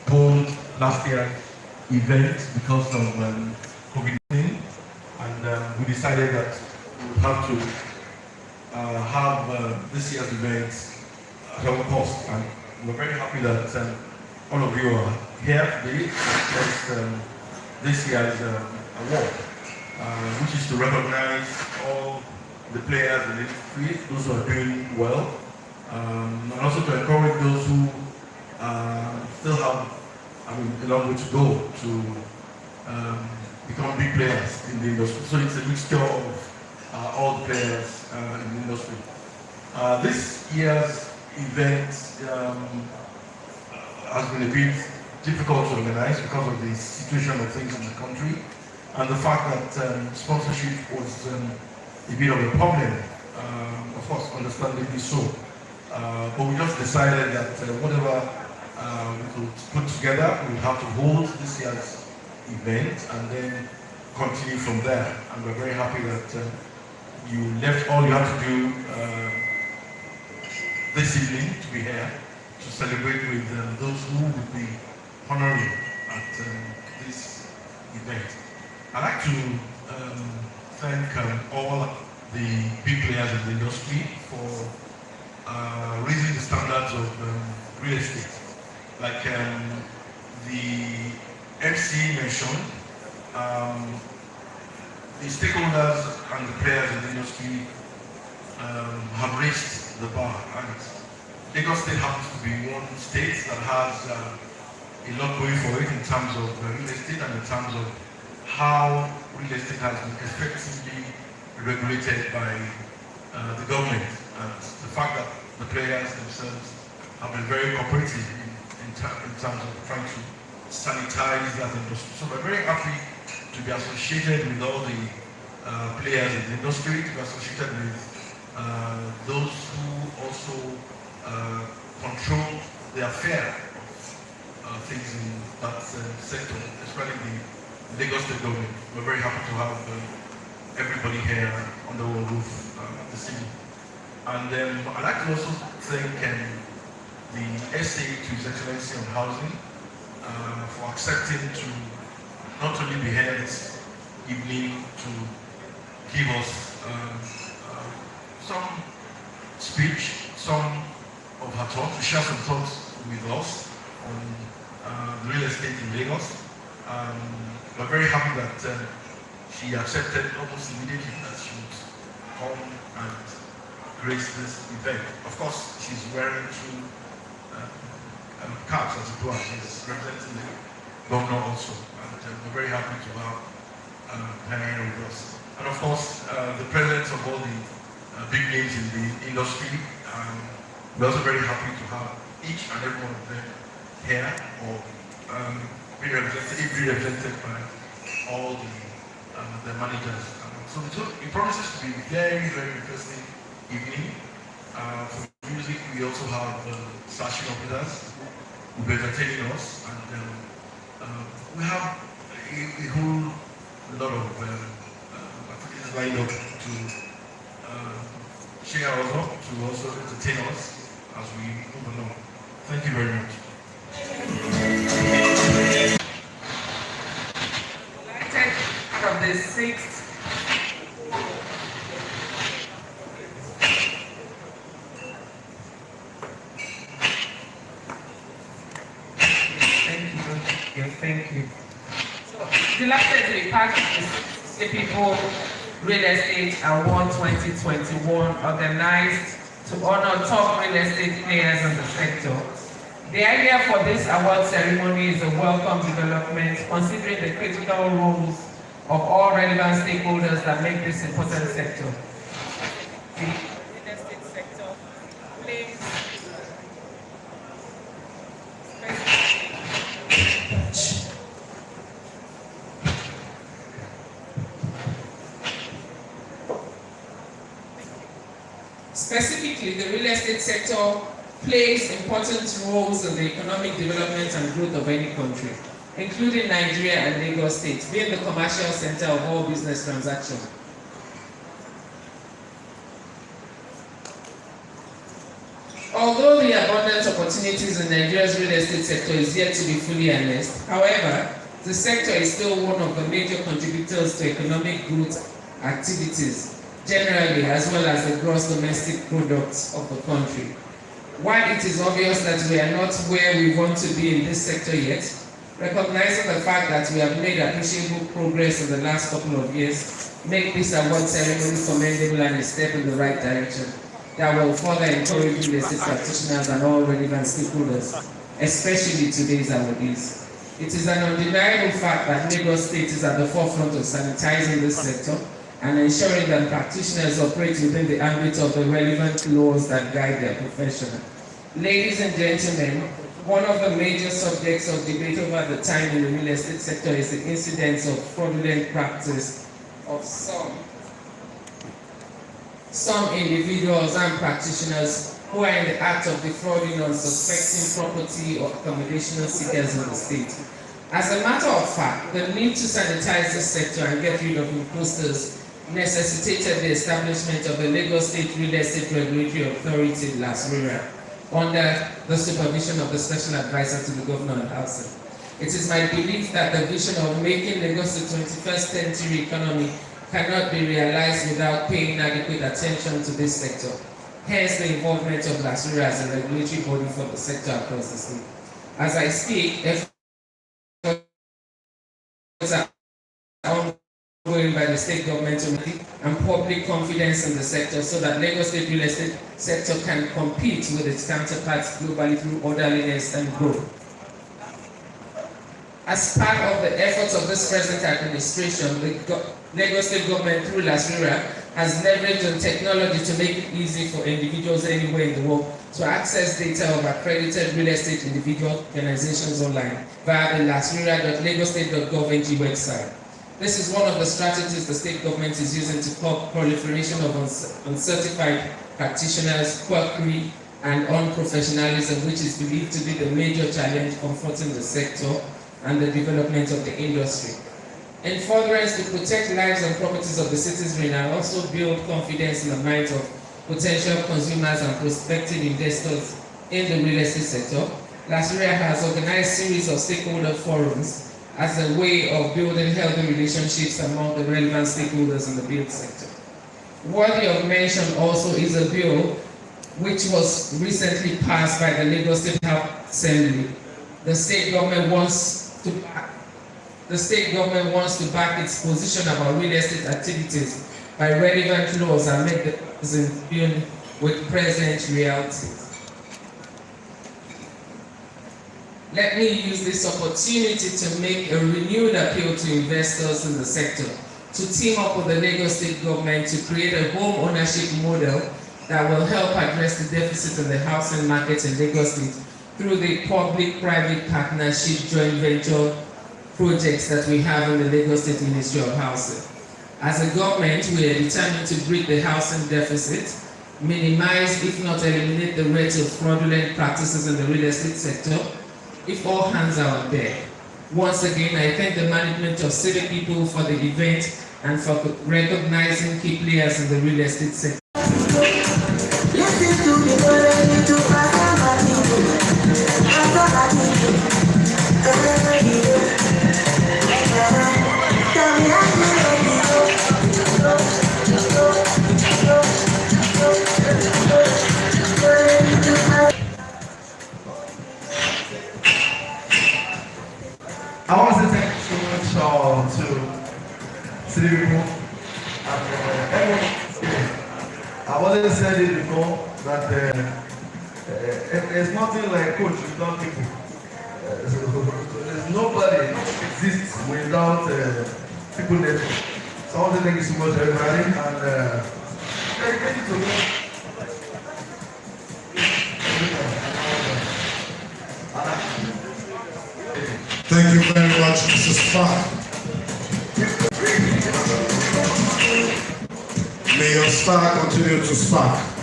postponed last year's event because of COVID-19, and we decided that we would have to have this year's event at our cost. And we're very happy that all of you are here today to test this year's award, which is to recognize all the players in the industry, those who are doing well, and also to encourage those who still have a long way to go to become big players in the industry. So it's a mixture of all the players in the industry. This year's event has been a bit difficult to organize because of the situation of things in the country and the fact that sponsorship was a bit of a problem, of course, understandably so. But we just decided that whatever we could put together, we would have to hold this year's event and then continue from there. And we're very happy that you left all you have to do this evening to be here to celebrate with those who will be honoring at this event. I'd like to thank all the big players in the industry for raising the standards of real estate. Like the MC mentioned, the stakeholders and the players in the industry have raised the bar, and Lagos State happens to be one state that has a lot going for it in terms of real estate and in terms of how real estate has been effectively regulated by the government, and the fact that the players themselves have been very cooperative in terms of trying to sanitize that industry. So we're very happy to be associated with all the players in the industry, to be associated with those who also control the affair of things in that sector, especially the Lagos State government. We're very happy to have everybody here under one roof this evening. And I'd like to also thank the SA to His Excellency on Housing for accepting to not only be here this evening to give us some speech, some of her thoughts, to share some thoughts with us on real estate in Lagos. We're very happy that she accepted almost immediately that she would come and grace this event. Of course, she's wearing two caps, as it were. She's representing the governor also, and we're very happy to have her here with us. And of course, the presence of all the big names in the industry. We're also very happy to have each and every one of them here, or be represented by all the managers. So it promises to be a very, very interesting evening. For music, we also have Sashi operators who will be entertaining us, and we have a whole lot of activities lined up to cheer us up, to also entertain us as we move along. Thank you very much. Delighted from the 6th Thank you. So, delighted to be part of the People Real Estate Award 2021, organized to honor top real estate players in the sector. The idea for this award ceremony is a welcome development, considering the critical roles of all relevant stakeholders that make this important sector. The real estate sector plays Specifically, the real estate sector plays important roles in the economic development and growth of any country, including Nigeria and Lagos State, being the commercial center of all business transactions. Although the abundance of opportunities in Nigeria's real estate sector is yet to be fully harnessed. However, the sector is still one of the major contributors to economic growth activities generally, as well as the gross domestic products of the country. While it is obvious that we are not where we want to be in this sector yet, recognizing the fact that we have made appreciable progress in the last couple of years, make this award ceremony commendable and a step in the right direction that will further encourage real estate practitioners and all relevant stakeholders, especially today's awardees. It is an undeniable fact that Lagos State is at the forefront of sanitizing this sector and ensuring that practitioners operate within the ambit of the relevant laws that guide their profession. Ladies and gentlemen, one of the major subjects of debate over the time in the real estate sector is the incidence of fraudulent practice of some individuals and practitioners who are in the act of defrauding unsuspecting property or accommodation seekers in the state. As a matter of fact, the need to sanitize this sector and get rid of imposters necessitated the establishment of the Lagos State Real Estate Regulatory Authority, LASRERA, under the supervision of the Special Advisor to the Governor on Housing. It is my belief that the vision of making Lagos the 21st century economy cannot be realized without paying adequate attention to this sector. Hence the involvement of LASRERA as a regulatory body for the sector across the state. As I speak, efforts are ongoing by the state government to make and public confidence in the sector so that Lagos State real estate sector can compete with its counterparts globally through orderliness and growth. As part of the efforts of this present administration, the Lagos State government through LASRERA has leveraged on technology to make it easy for individuals anywhere in the world to access data of accredited real estate individual organizations online via the lasrera.lagostate.gov.ng website. This is one of the strategies the state government is using to curb proliferation of uncertified practitioners, quackery, and unprofessionalism, which is believed to be the major challenge confronting the sector and the development of the industry. In furtherance, to protect lives and properties of the citizenry and also build confidence in the minds of potential consumers and prospective investors in the real estate sector, LASRERA has organized a series of stakeholder forums as a way of building healthy relationships among the relevant stakeholders in the build sector. Worthy of mention also is a bill which was recently passed by the Lagos State House Assembly. The state government wants to back its position about real estate activities by relevant laws and make the present bill with present realities. Let me use this opportunity to make a renewed appeal to investors in the sector to team up with the Lagos State government to create a home ownership model that will help address the deficit in the housing market in Lagos State through the public-private partnership joint venture projects that we have in the Lagos State Ministry of Housing. As a government, we are determined to break the housing deficit, minimize, if not eliminate, the rate of fraudulent practices in the real estate sector, if all hands are on deck. Once again, I thank the management of City People for the event and for recognizing key players in the real estate sector. I want to say thank you so much to City People and everyone. I've already said it before that it's nothing like coach without people. There's nobody exists without people there. So I want to thank you so much, everybody, and thank you to me. Thank you very much, Mr. Spark. May your star continue to spark.